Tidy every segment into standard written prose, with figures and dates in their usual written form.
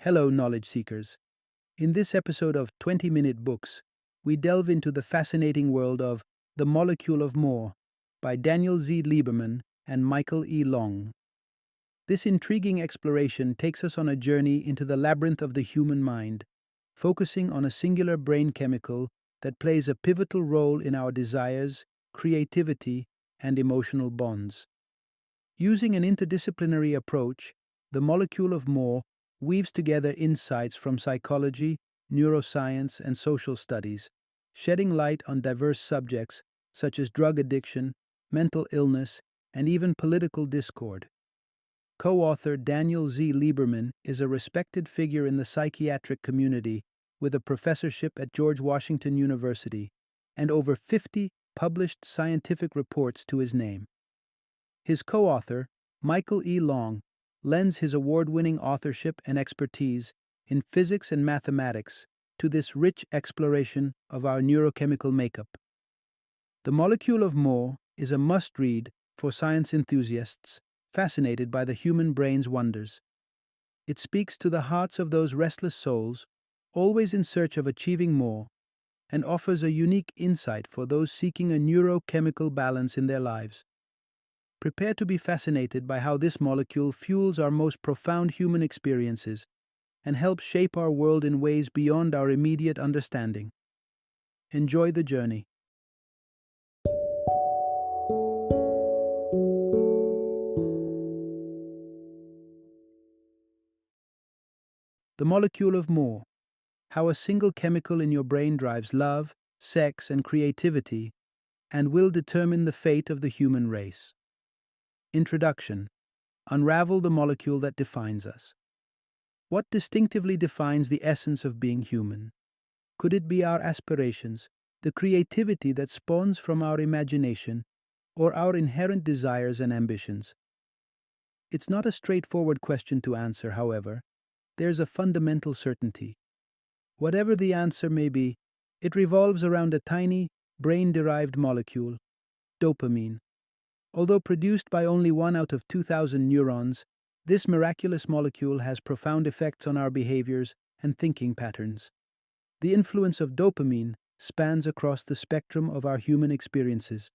Hello, knowledge seekers. In this episode of 20-Minute Books, we delve into the fascinating world of The Molecule of More by Daniel Z. Lieberman and Michael E. Long. This intriguing exploration takes us on a journey into the labyrinth of the human mind, focusing on a singular brain chemical that plays a pivotal role in our desires, creativity, and emotional bonds. Using an interdisciplinary approach, The Molecule of More weaves together insights from psychology, neuroscience, and social studies, shedding light on diverse subjects such as drug addiction, mental illness, and even political discord. Co-author Daniel Z. Lieberman is a respected figure in the psychiatric community with a professorship at George Washington University and over 50 published scientific reports to his name. His co-author, Michael E. Long, lends his award-winning authorship and expertise in physics and mathematics to this rich exploration of our neurochemical makeup. The Molecule of More is a must-read for science enthusiasts fascinated by the human brain's wonders. It speaks to the hearts of those restless souls, always in search of achieving more, and offers a unique insight for those seeking a neurochemical balance in their lives. Prepare to be fascinated by how this molecule fuels our most profound human experiences and helps shape our world in ways beyond our immediate understanding. Enjoy the journey. The Molecule of More: How a single chemical in your brain drives love, sex, and creativity, and will determine the fate of the human race. Introduction. Unravel the molecule that defines us. What distinctively defines the essence of being human? Could it be our aspirations, the creativity that spawns from our imagination, or our inherent desires and ambitions? It's not a straightforward question to answer, however. There's a fundamental certainty. Whatever the answer may be, it revolves around a tiny, brain-derived molecule, dopamine. Although produced by only 1 out of 2,000 neurons, this miraculous molecule has profound effects on our behaviors and thinking patterns. The influence of dopamine spans across the spectrum of our human experiences,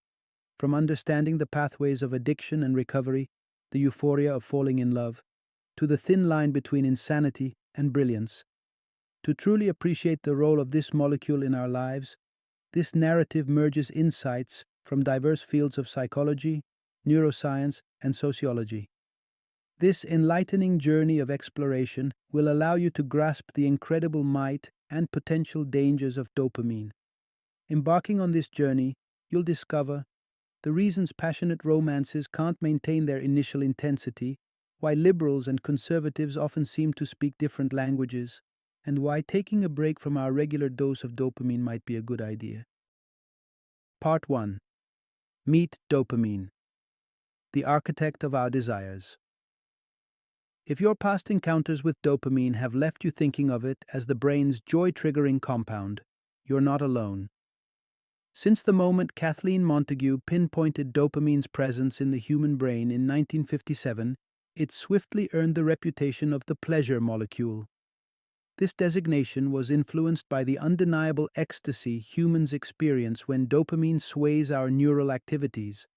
from understanding the pathways of addiction and recovery, the euphoria of falling in love, to the thin line between insanity and brilliance. To truly appreciate the role of this molecule in our lives, this narrative merges insights from diverse fields of psychology, neuroscience, and sociology. This enlightening journey of exploration will allow you to grasp the incredible might and potential dangers of dopamine. Embarking on this journey, you'll discover the reasons passionate romances can't maintain their initial intensity, why liberals and conservatives often seem to speak different languages, and why taking a break from our regular dose of dopamine might be a good idea. Part 1. Meet dopamine, the architect of our desires. If your past encounters with dopamine have left you thinking of it as the brain's joy-triggering compound, you're not alone. Since the moment Kathleen Montague pinpointed dopamine's presence in the human brain in 1957, it swiftly earned the reputation of the pleasure molecule. This designation was influenced by the undeniable ecstasy humans experience when dopamine sways our neural activities.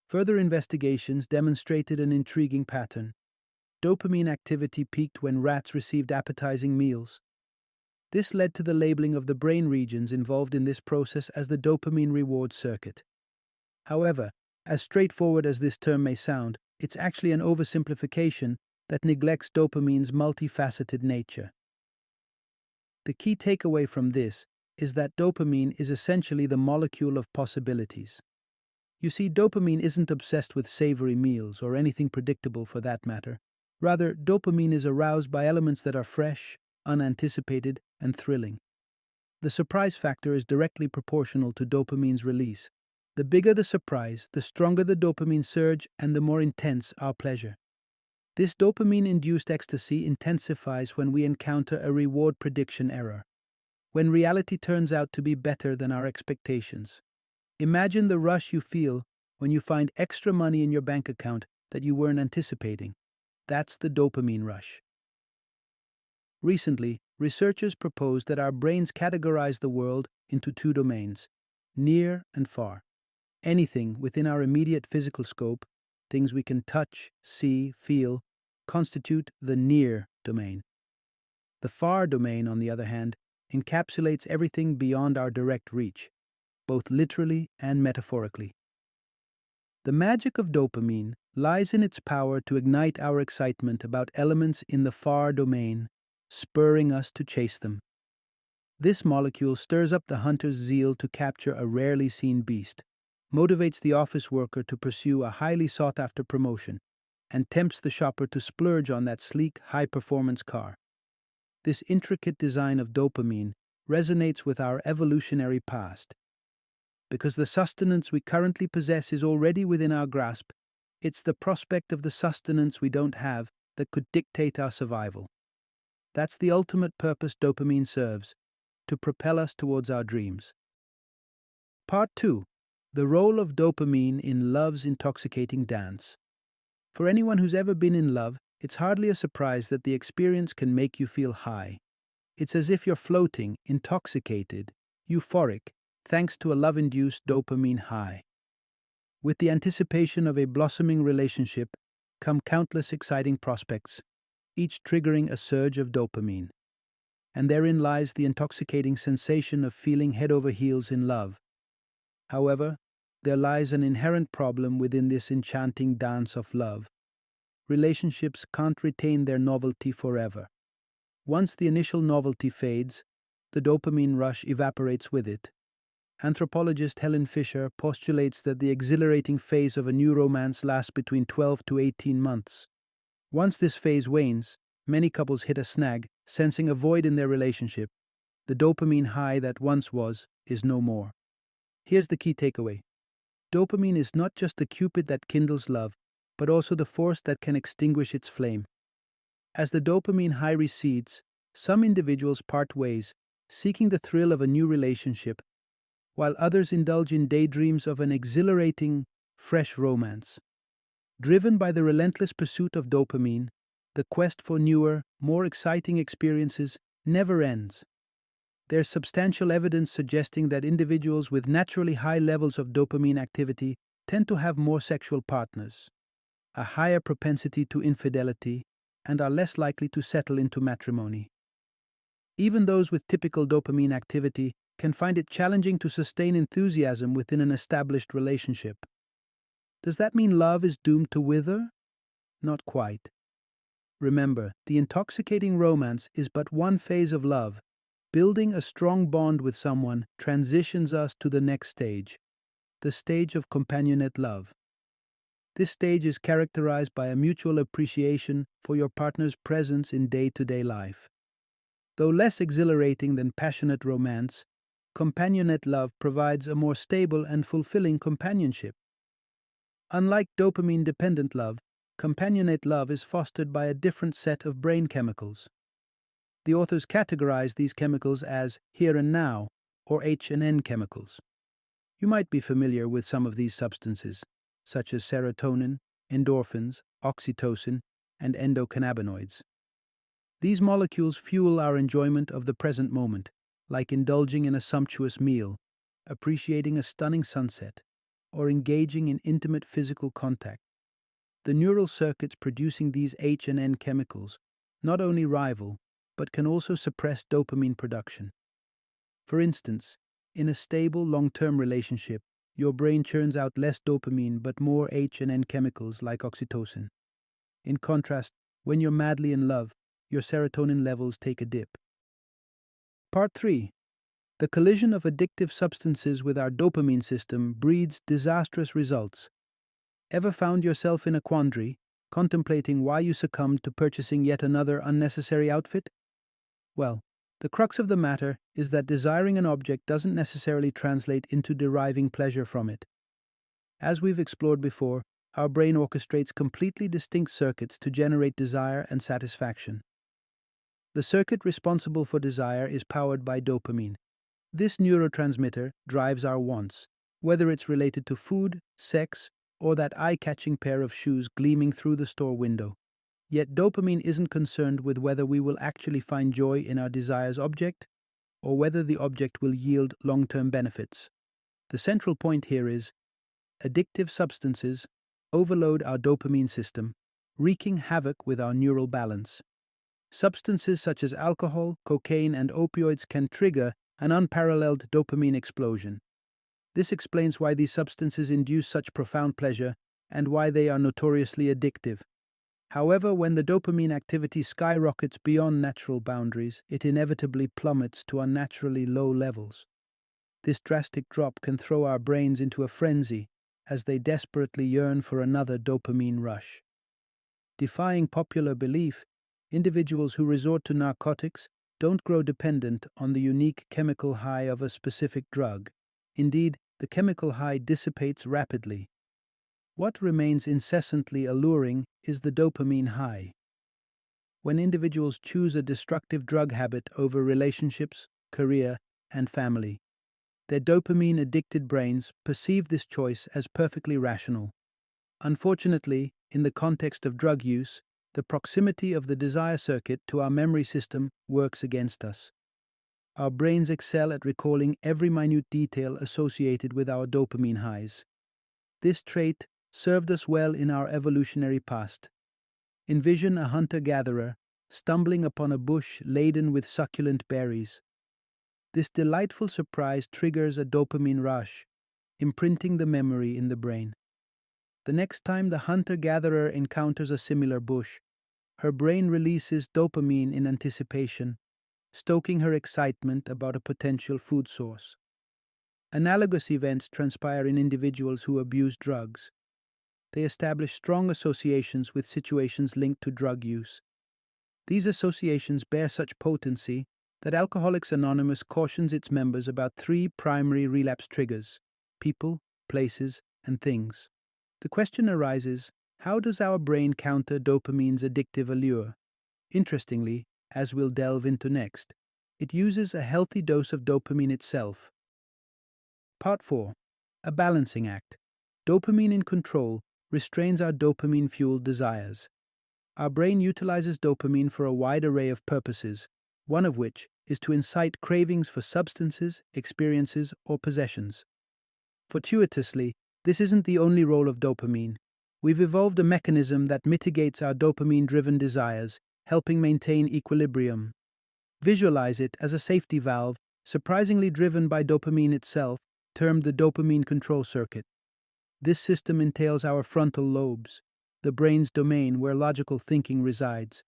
Further investigations demonstrated an intriguing pattern. Dopamine activity peaked when rats received appetizing meals. This led to the labeling of the brain regions involved in this process as the dopamine reward circuit. However, as straightforward as this term may sound, it's actually an oversimplification that neglects dopamine's multifaceted nature. The key takeaway from this is that dopamine is essentially the molecule of possibilities. You see, dopamine isn't obsessed with savory meals or anything predictable for that matter. Rather, dopamine is aroused by elements that are fresh, unanticipated, and thrilling. The surprise factor is directly proportional to dopamine's release. The bigger the surprise, the stronger the dopamine surge and the more intense our pleasure. This dopamine-induced ecstasy intensifies when we encounter a reward prediction error, when reality turns out to be better than our expectations. Imagine the rush you feel when you find extra money in your bank account that you weren't anticipating. That's the dopamine rush. Recently, researchers proposed that our brains categorize the world into two domains: near and far. Anything within our immediate physical scope, things we can touch, see, feel, constitute the near domain. The far domain, on the other hand, encapsulates everything beyond our direct reach, both literally and metaphorically. The magic of dopamine lies in its power to ignite our excitement about elements in the far domain, spurring us to chase them. This molecule stirs up the hunter's zeal to capture a rarely seen beast, motivates the office worker to pursue a highly sought after promotion, and tempts the shopper to splurge on that sleek, high performance car. This intricate design of dopamine resonates with our evolutionary past. Because the sustenance we currently possess is already within our grasp, it's the prospect of the sustenance we don't have that could dictate our survival. That's the ultimate purpose dopamine serves, to propel us towards our dreams. Part 2. The role of dopamine in love's intoxicating dance. For anyone who's ever been in love, it's hardly a surprise that the experience can make you feel high. It's as if you're floating, intoxicated, euphoric, thanks to a love-induced dopamine high. With the anticipation of a blossoming relationship come countless exciting prospects, each triggering a surge of dopamine. And therein lies the intoxicating sensation of feeling head over heels in love. However, there lies an inherent problem within this enchanting dance of love. Relationships can't retain their novelty forever. Once the initial novelty fades, the dopamine rush evaporates with it. Anthropologist Helen Fisher postulates that the exhilarating phase of a new romance lasts between 12 to 18 months. Once this phase wanes, many couples hit a snag, sensing a void in their relationship. The dopamine high that once was is no more. Here's the key takeaway. Dopamine is not just the cupid that kindles love, but also the force that can extinguish its flame. As the dopamine high recedes, some individuals part ways, seeking the thrill of a new relationship, while others indulge in daydreams of an exhilarating, fresh romance. Driven by the relentless pursuit of dopamine, the quest for newer, more exciting experiences never ends. There's substantial evidence suggesting that individuals with naturally high levels of dopamine activity tend to have more sexual partners, a higher propensity to infidelity, and are less likely to settle into matrimony. Even those with typical dopamine activity can find it challenging to sustain enthusiasm within an established relationship. Does that mean love is doomed to wither? Not quite. Remember, the intoxicating romance is but one phase of love. Building a strong bond with someone transitions us to the next stage, the stage of companionate love. This stage is characterized by a mutual appreciation for your partner's presence in day-to-day life. Though less exhilarating than passionate romance, companionate love provides a more stable and fulfilling companionship. Unlike dopamine-dependent love, companionate love is fostered by a different set of brain chemicals. The authors categorize these chemicals as here and now, or H&N chemicals. You might be familiar with some of these substances, such as serotonin, endorphins, oxytocin, and endocannabinoids. These molecules fuel our enjoyment of the present moment, like indulging in a sumptuous meal, appreciating a stunning sunset, or engaging in intimate physical contact. The neural circuits producing these H&N chemicals not only rival, but can also suppress dopamine production. For instance, in a stable, long-term relationship, your brain churns out less dopamine but more H&N chemicals like oxytocin. In contrast, when you're madly in love, your serotonin levels take a dip. Part 3. The collision of addictive substances with our dopamine system breeds disastrous results. Ever found yourself in a quandary, contemplating why you succumbed to purchasing yet another unnecessary outfit? Well, the crux of the matter is that desiring an object doesn't necessarily translate into deriving pleasure from it. As we've explored before, our brain orchestrates completely distinct circuits to generate desire and satisfaction. The circuit responsible for desire is powered by dopamine. This neurotransmitter drives our wants, whether it's related to food, sex, or that eye-catching pair of shoes gleaming through the store window. Yet dopamine isn't concerned with whether we will actually find joy in our desire's object or whether the object will yield long-term benefits. The central point here is addictive substances overload our dopamine system, wreaking havoc with our neural balance. Substances such as alcohol, cocaine, and opioids can trigger an unparalleled dopamine explosion. This explains why these substances induce such profound pleasure and why they are notoriously addictive. However, when the dopamine activity skyrockets beyond natural boundaries, it inevitably plummets to unnaturally low levels. This drastic drop can throw our brains into a frenzy as they desperately yearn for another dopamine rush. Defying popular belief, individuals who resort to narcotics don't grow dependent on the unique chemical high of a specific drug. Indeed, the chemical high dissipates rapidly. What remains incessantly alluring is the dopamine high. When individuals choose a destructive drug habit over relationships, career, and family, their dopamine-addicted brains perceive this choice as perfectly rational. Unfortunately, in the context of drug use, the proximity of the desire circuit to our memory system works against us. Our brains excel at recalling every minute detail associated with our dopamine highs. This trait served us well in our evolutionary past. Envision a hunter-gatherer stumbling upon a bush laden with succulent berries. This delightful surprise triggers a dopamine rush, imprinting the memory in the brain. The next time the hunter-gatherer encounters a similar bush, her brain releases dopamine in anticipation, stoking her excitement about a potential food source. Analogous events transpire in individuals who abuse drugs. They establish strong associations with situations linked to drug use. These associations bear such potency that Alcoholics Anonymous cautions its members about three primary relapse triggers: people, places, and things. The question arises, how does our brain counter dopamine's addictive allure? Interestingly, as we'll delve into next, it uses a healthy dose of dopamine itself. Part 4. A balancing act. Dopamine in control restrains our dopamine-fueled desires. Our brain utilizes dopamine for a wide array of purposes, one of which is to incite cravings for substances, experiences, or possessions. Fortuitously, this isn't the only role of dopamine. We've evolved a mechanism that mitigates our dopamine-driven desires, helping maintain equilibrium. Visualize it as a safety valve, surprisingly driven by dopamine itself, termed the dopamine control circuit. This system entails our frontal lobes, the brain's domain where logical thinking resides.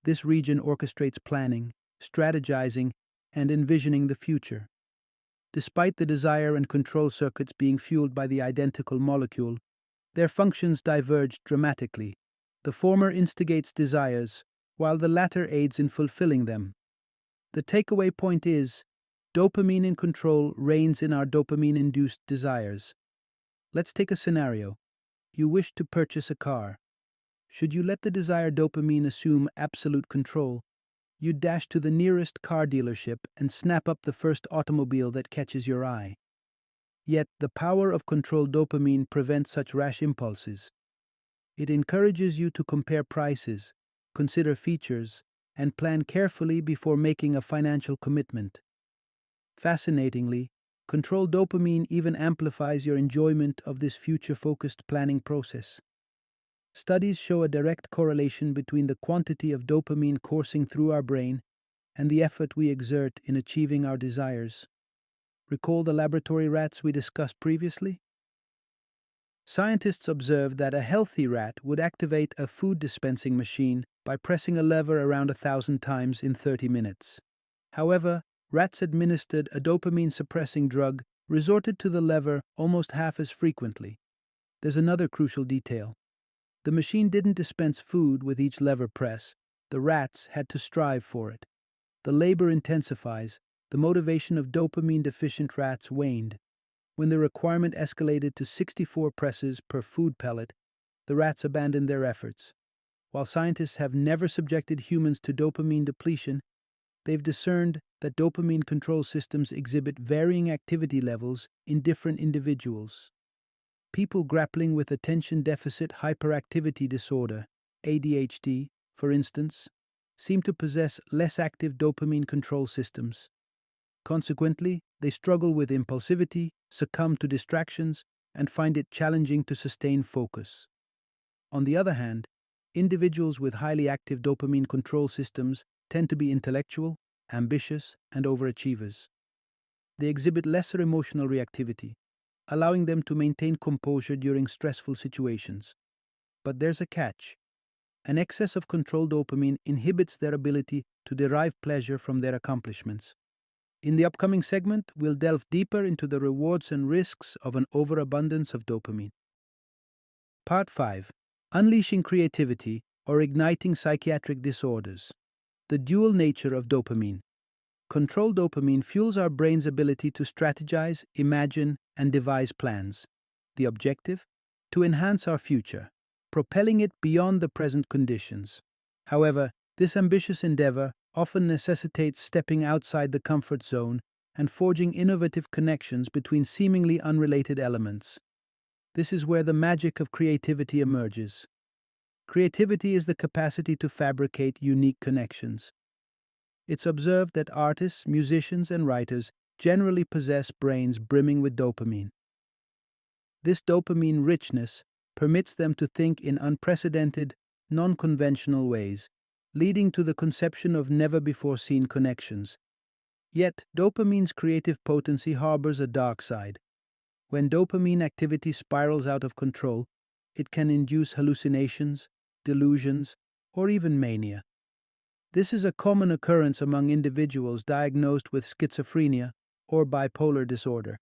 This region orchestrates planning, strategizing, and envisioning the future. Despite the desire and control circuits being fueled by the identical molecule, their functions diverge dramatically. The former instigates desires, while the latter aids in fulfilling them. The takeaway point is, dopamine in control reigns in our dopamine-induced desires. Let's take a scenario. You wish to purchase a car. Should you let the desired dopamine assume absolute control, you dash to the nearest car dealership and snap up the first automobile that catches your eye. Yet, the power of controlled dopamine prevents such rash impulses. It encourages you to compare prices, consider features, and plan carefully before making a financial commitment. Fascinatingly, controlled dopamine even amplifies your enjoyment of this future-focused planning process. Studies show a direct correlation between the quantity of dopamine coursing through our brain and the effort we exert in achieving our desires. Recall the laboratory rats we discussed previously? Scientists observed that a healthy rat would activate a food dispensing machine by pressing a lever around 1,000 times in 30 minutes. However, rats administered a dopamine-suppressing drug resorted to the lever almost half as frequently. There's another crucial detail. The machine didn't dispense food with each lever press. The rats had to strive for it. The labor intensifies. The motivation of dopamine-deficient rats waned. When the requirement escalated to 64 presses per food pellet, the rats abandoned their efforts. While scientists have never subjected humans to dopamine depletion, they've discerned that dopamine control systems exhibit varying activity levels in different individuals. People grappling with attention deficit hyperactivity disorder, ADHD, for instance, seem to possess less active dopamine control systems. Consequently, they struggle with impulsivity, succumb to distractions, and find it challenging to sustain focus. On the other hand, individuals with highly active dopamine control systems tend to be intellectual, ambitious, and overachievers. They exhibit lesser emotional reactivity, allowing them to maintain composure during stressful situations. But there's a catch. An excess of controlled dopamine inhibits their ability to derive pleasure from their accomplishments. In the upcoming segment, we'll delve deeper into the rewards and risks of an overabundance of dopamine. Part 5. Unleashing Creativity or Igniting Psychiatric Disorders. The dual nature of dopamine. Controlled dopamine fuels our brain's ability to strategize, imagine, and devise plans. The objective? To enhance our future, propelling it beyond the present conditions. However, this ambitious endeavor often necessitates stepping outside the comfort zone and forging innovative connections between seemingly unrelated elements. This is where the magic of creativity emerges. Creativity is the capacity to fabricate unique connections. It's observed that artists, musicians, and writers generally possess brains brimming with dopamine. This dopamine richness permits them to think in unprecedented, non-conventional ways, leading to the conception of never-before-seen connections. Yet, dopamine's creative potency harbors a dark side. When dopamine activity spirals out of control, it can induce hallucinations, delusions, or even mania. This is a common occurrence among individuals diagnosed with schizophrenia or bipolar disorder.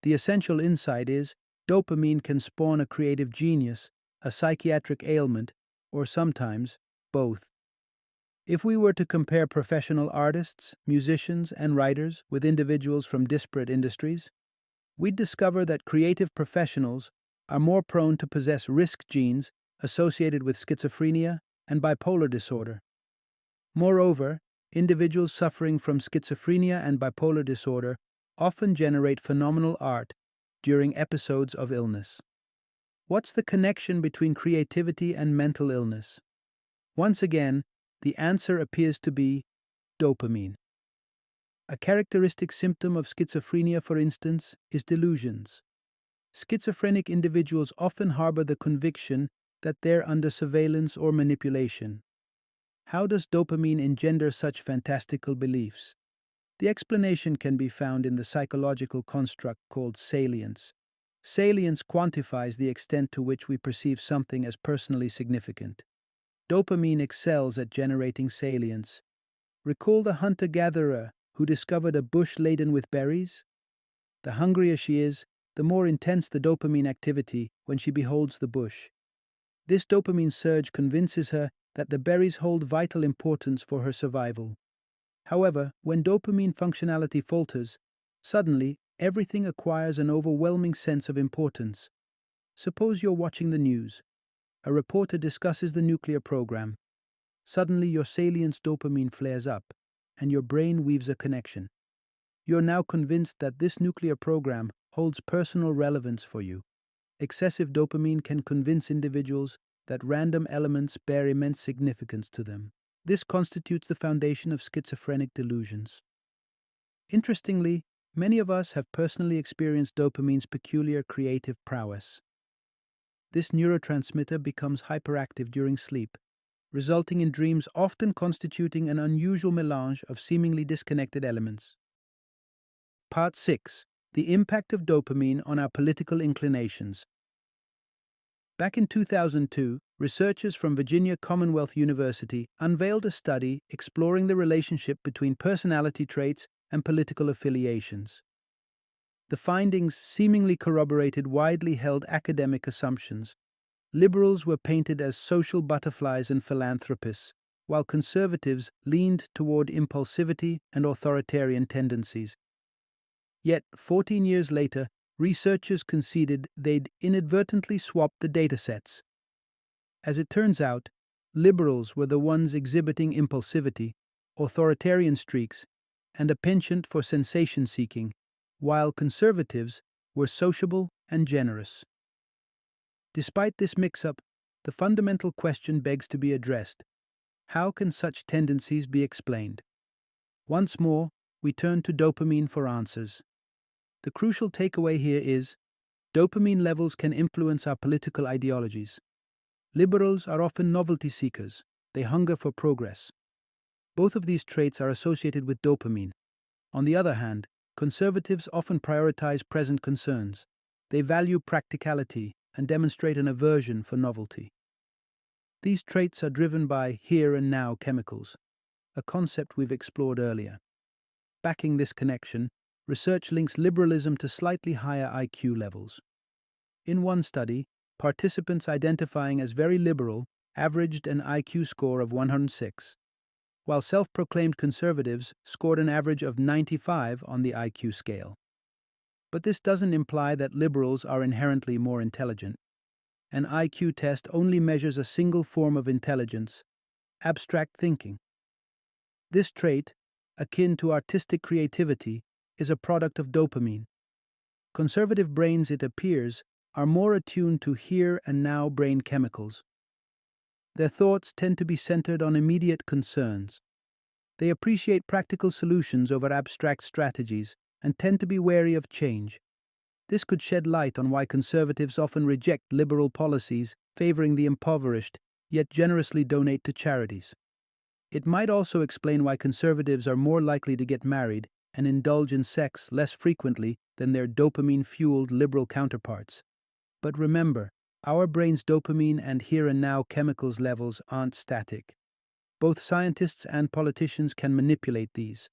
The essential insight is, dopamine can spawn a creative genius, a psychiatric ailment, or sometimes, both. If we were to compare professional artists, musicians, and writers with individuals from disparate industries, we'd discover that creative professionals are more prone to possess risk genes associated with schizophrenia and bipolar disorder. Moreover, individuals suffering from schizophrenia and bipolar disorder often generate phenomenal art during episodes of illness. What's the connection between creativity and mental illness? Once again, the answer appears to be dopamine. A characteristic symptom of schizophrenia, for instance, is delusions. Schizophrenic individuals often harbor the conviction that they're under surveillance or manipulation. How does dopamine engender such fantastical beliefs? The explanation can be found in the psychological construct called salience. Salience quantifies the extent to which we perceive something as personally significant. Dopamine excels at generating salience. Recall the hunter-gatherer who discovered a bush laden with berries? The hungrier she is, the more intense the dopamine activity when she beholds the bush. This dopamine surge convinces her that the berries hold vital importance for her survival. However, when dopamine functionality falters, suddenly everything acquires an overwhelming sense of importance. Suppose you're watching the news. A reporter discusses the nuclear program. Suddenly your salience dopamine flares up, and your brain weaves a connection. You're now convinced that this nuclear program holds personal relevance for you. Excessive dopamine can convince individuals that random elements bear immense significance to them. This constitutes the foundation of schizophrenic delusions. Interestingly, many of us have personally experienced dopamine's peculiar creative prowess. This neurotransmitter becomes hyperactive during sleep, resulting in dreams often constituting an unusual melange of seemingly disconnected elements. Part 6. The Impact of Dopamine on Our Political Inclinations. Back in 2002, researchers from Virginia Commonwealth University unveiled a study exploring the relationship between personality traits and political affiliations. The findings seemingly corroborated widely held academic assumptions. Liberals were painted as social butterflies and philanthropists, while conservatives leaned toward impulsivity and authoritarian tendencies. Yet, 14 years later, researchers conceded they'd inadvertently swapped the datasets. As it turns out, liberals were the ones exhibiting impulsivity, authoritarian streaks, and a penchant for sensation-seeking, while conservatives were sociable and generous. Despite this mix-up, The fundamental question begs to be addressed. How can such tendencies be explained? Once more, we turn to dopamine for answers. The crucial takeaway here is dopamine levels can influence our political ideologies. Liberals are often novelty seekers, they hunger for progress. Both of these traits are associated with dopamine. On the other hand, conservatives often prioritize present concerns. They value practicality and demonstrate an aversion for novelty. These traits are driven by here and now chemicals, a concept we've explored earlier. Backing this connection, research links liberalism to slightly higher IQ levels. In one study, participants identifying as very liberal averaged an IQ score of 106, while self-proclaimed conservatives scored an average of 95 on the IQ scale. But this doesn't imply that liberals are inherently more intelligent. An IQ test only measures a single form of intelligence, abstract thinking. This trait, akin to artistic creativity, is a product of dopamine. Conservative brains, it appears, are more attuned to here and now brain chemicals. Their thoughts tend to be centered on immediate concerns. They appreciate practical solutions over abstract strategies and tend to be wary of change. This could shed light on why conservatives often reject liberal policies favoring the impoverished, yet generously donate to charities. It might also explain why conservatives are more likely to get married and indulge in sex less frequently than their dopamine-fueled liberal counterparts. But remember, our brain's dopamine and here and now chemicals levels aren't static. Both scientists and politicians can manipulate these.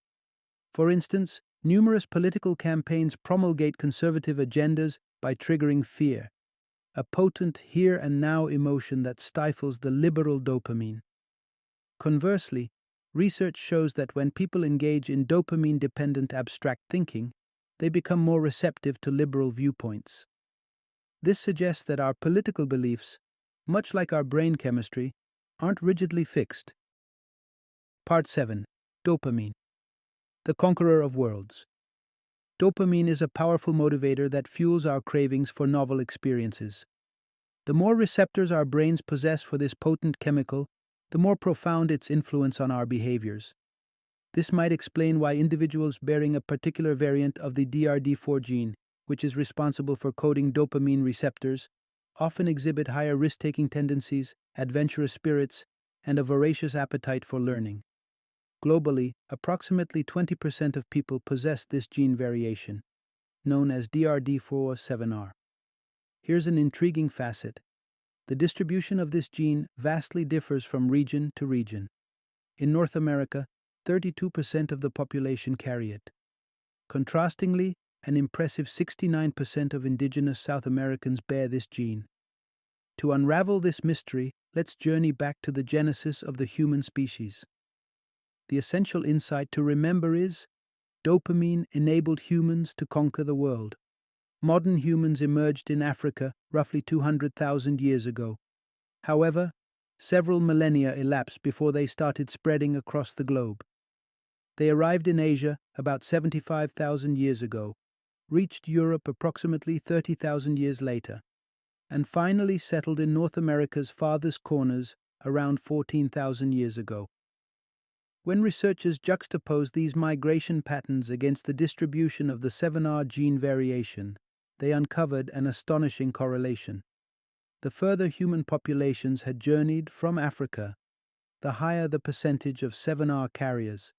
For instance, numerous political campaigns promulgate conservative agendas by triggering fear, a potent here and now emotion that stifles the liberal dopamine. Conversely, research shows that when people engage in dopamine-dependent abstract thinking, they become more receptive to liberal viewpoints. This suggests that our political beliefs, much like our brain chemistry, aren't rigidly fixed. Part 7. Dopamine. The conqueror of worlds. Dopamine is a powerful motivator that fuels our cravings for novel experiences. The more receptors our brains possess for this potent chemical, the more profound its influence on our behaviors. This might explain why individuals bearing a particular variant of the DRD4 gene, which is responsible for coding dopamine receptors, often exhibit higher risk-taking tendencies, adventurous spirits, and a voracious appetite for learning. Globally, approximately 20% of people possess this gene variation, known as DRD47R. Here's an intriguing facet. The distribution of this gene vastly differs from region to region. In North America, 32% of the population carry it. Contrastingly, an impressive 69% of indigenous South Americans bear this gene. To unravel this mystery, let's journey back to the genesis of the human species. The essential insight to remember is, dopamine enabled humans to conquer the world. Modern humans emerged in Africa roughly 200,000 years ago. However, several millennia elapsed before they started spreading across the globe. They arrived in Asia about 75,000 years ago, reached Europe approximately 30,000 years later, and finally settled in North America's farthest corners around 14,000 years ago. When researchers juxtaposed these migration patterns against the distribution of the 7R gene variation, they uncovered an astonishing correlation. The further human populations had journeyed from Africa, the higher the percentage of 7R carriers.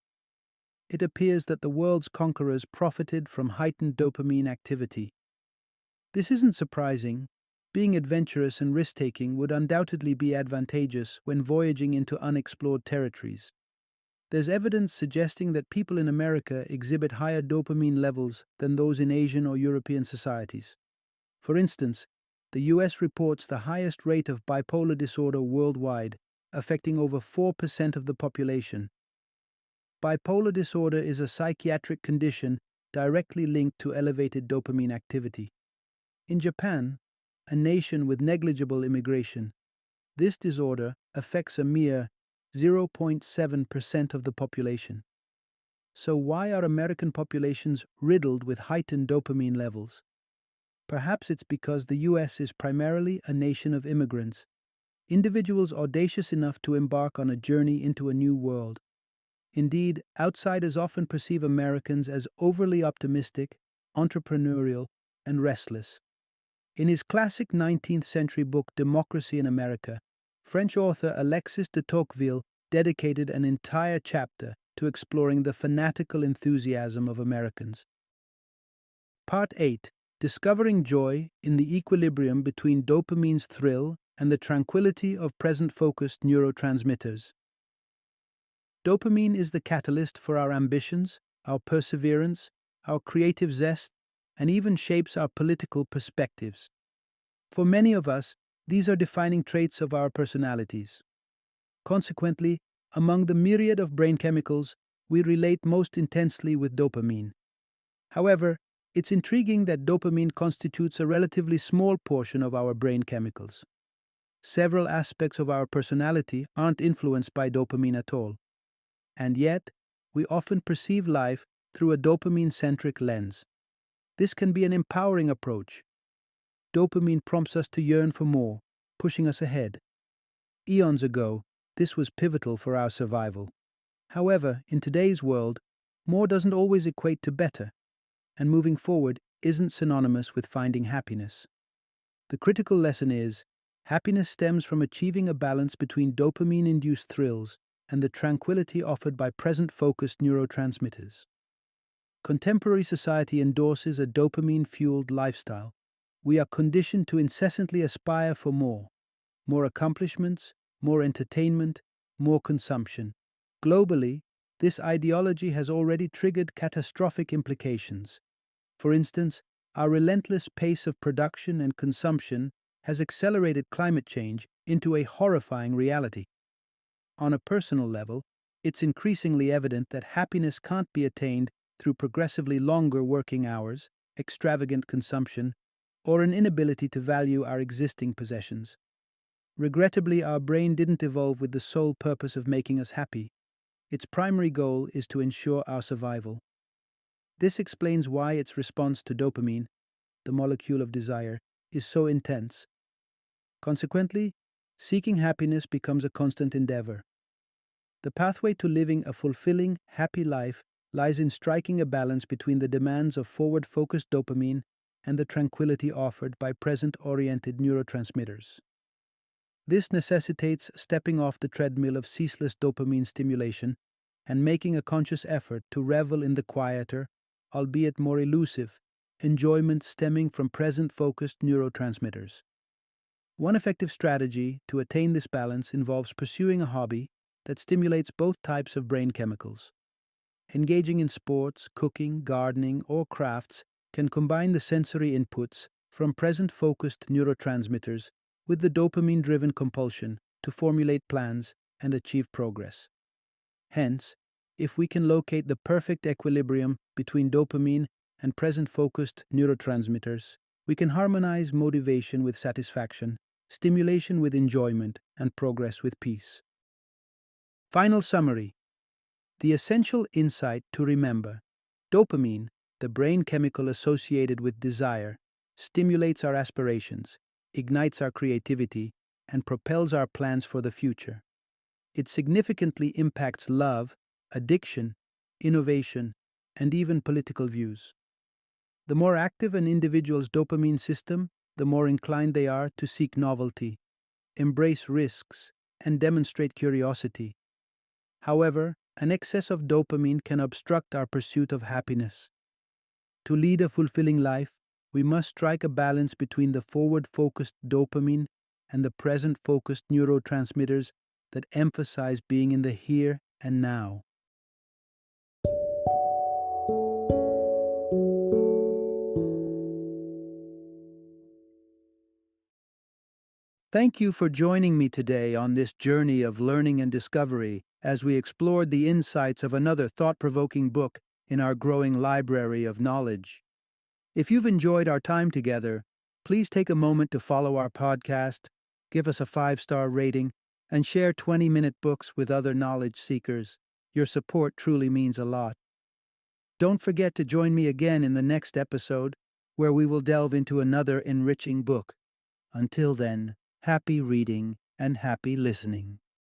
It appears that the world's conquerors profited from heightened dopamine activity. This isn't surprising. Being adventurous and risk-taking would undoubtedly be advantageous when voyaging into unexplored territories. There's evidence suggesting that people in America exhibit higher dopamine levels than those in Asian or European societies. For instance, the US reports the highest rate of bipolar disorder worldwide, affecting over 4% of the population. Bipolar disorder is a psychiatric condition directly linked to elevated dopamine activity. In Japan, a nation with negligible immigration, this disorder affects a mere 0.7% of the population. So why are American populations riddled with heightened dopamine levels? Perhaps it's because the US is primarily a nation of immigrants. individuals audacious enough to embark on a journey into a new world. Indeed, outsiders often perceive Americans as overly optimistic, entrepreneurial, and restless. In his classic 19th century book Democracy in America, French author Alexis de Tocqueville dedicated an entire chapter to exploring the fanatical enthusiasm of Americans. Part 8: Discovering Joy in the Equilibrium Between Dopamine's Thrill and the Tranquility of Present-Focused Neurotransmitters. Dopamine is the catalyst for our ambitions, our perseverance, our creative zest, and even shapes our political perspectives. For many of us, these are defining traits of our personalities. Consequently, among the myriad of brain chemicals, we relate most intensely with dopamine. However, it's intriguing that dopamine constitutes a relatively small portion of our brain chemicals. Several aspects of our personality aren't influenced by dopamine at all. And yet, we often perceive life through a dopamine-centric lens. This can be an empowering approach. Dopamine prompts us to yearn for more, pushing us ahead. Eons ago, this was pivotal for our survival. However, in today's world, more doesn't always equate to better, and moving forward isn't synonymous with finding happiness. The critical lesson is, happiness stems from achieving a balance between dopamine-induced thrills and the tranquility offered by present-focused neurotransmitters. Contemporary society endorses a dopamine-fueled lifestyle. We are conditioned to incessantly aspire for more accomplishments, more entertainment, more consumption. Globally, this ideology has already triggered catastrophic implications. For instance, our relentless pace of production and consumption has accelerated climate change into a horrifying reality. On a personal level, it's increasingly evident that happiness can't be attained through progressively longer working hours, extravagant consumption, or an inability to value our existing possessions. Regrettably, our brain didn't evolve with the sole purpose of making us happy. Its primary goal is to ensure our survival. This explains why its response to dopamine, the molecule of desire, is so intense. Consequently, seeking happiness becomes a constant endeavor. The pathway to living a fulfilling, happy life lies in striking a balance between the demands of forward-focused dopamine and the tranquility offered by present-oriented neurotransmitters. This necessitates stepping off the treadmill of ceaseless dopamine stimulation and making a conscious effort to revel in the quieter, albeit more elusive, enjoyment stemming from present-focused neurotransmitters. One effective strategy to attain this balance involves pursuing a hobby that stimulates both types of brain chemicals. Engaging in sports, cooking, gardening, or crafts can combine the sensory inputs from present-focused neurotransmitters with the dopamine-driven compulsion to formulate plans and achieve progress. Hence, if we can locate the perfect equilibrium between dopamine and present-focused neurotransmitters, we can harmonize motivation with satisfaction, stimulation with enjoyment, and progress with peace. Final summary. The essential insight to remember: dopamine, the brain chemical associated with desire, stimulates our aspirations, ignites our creativity, and propels our plans for the future. It significantly impacts love, addiction, innovation, and even political views. The more active an individual's dopamine system, the more inclined they are to seek novelty, embrace risks, and demonstrate curiosity. However, an excess of dopamine can obstruct our pursuit of happiness. To lead a fulfilling life, we must strike a balance between the forward-focused dopamine and the present-focused neurotransmitters that emphasize being in the here and now. Thank you for joining me today on this journey of learning and discovery as we explored the insights of another thought-provoking book in our growing library of knowledge. If you've enjoyed our time together, please take a moment to follow our podcast, give us a 5-star rating, and share 20-minute books with other knowledge seekers. Your support truly means a lot. Don't forget to join me again in the next episode, where we will delve into another enriching book. Until then, happy reading and happy listening.